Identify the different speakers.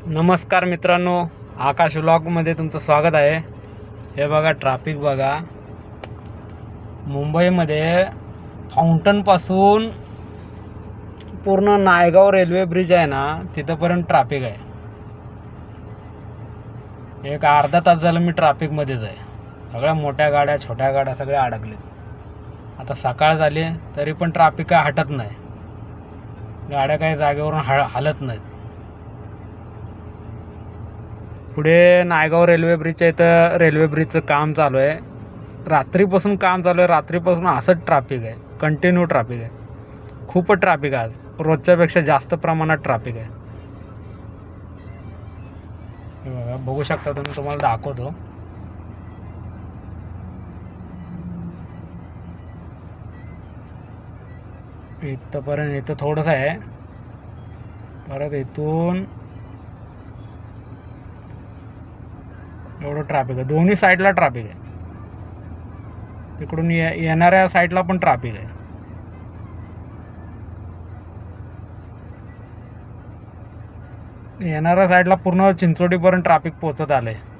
Speaker 1: नमस्कार मित्रांनो, आकाश व्लॉगमध्ये तुमचं स्वागत आहे. हे बघा ट्रॅफिक बघा. मुंबईमध्ये फाउंटनपासून पूर्ण नायगाव रेल्वे ब्रिज आहे ना, तिथंपर्यंत ट्रॅफिक आहे. एक अर्धा तास झालं मी ट्रॅफिकमध्येच आहे. सगळ्या मोठ्या गाड्या छोट्या गाड्या सगळ्या अडकलेत. आता सकाळ झाली तरी पण ट्रॅफिक काय हटत नाही. गाड्या काही जागेवरून हलत नाहीत. पुढे नायगाव रेल्वे ब्रिजच्या इथं रेल्वे ब्रिजचं काम चालू आहे. रात्रीपासून काम चालू आहे. रात्रीपासून असंच ट्रॅफिक आहे. कंटिन्यू ट्रॅफिक आहे. खूपच ट्रॅफिक आहे आज. रोजच्यापेक्षा जास्त प्रमाणात ट्रॅफिक आहे. बघा, बघू शकता तुम्ही, तुम्हाला दाखवतो. इथंपर्यंत इथं थोडंसं आहे. परत इथून एवढं ट्रॅफिक आहे. दोन्ही साईडला ट्रॅफिक आहे. तिकडून येणाऱ्या साईडला पण ट्रॅफिक आहे. येणाऱ्या साईडला पूर्ण चिंचोडीपर्यंत ट्रॅफिक पोचत आलं आहे.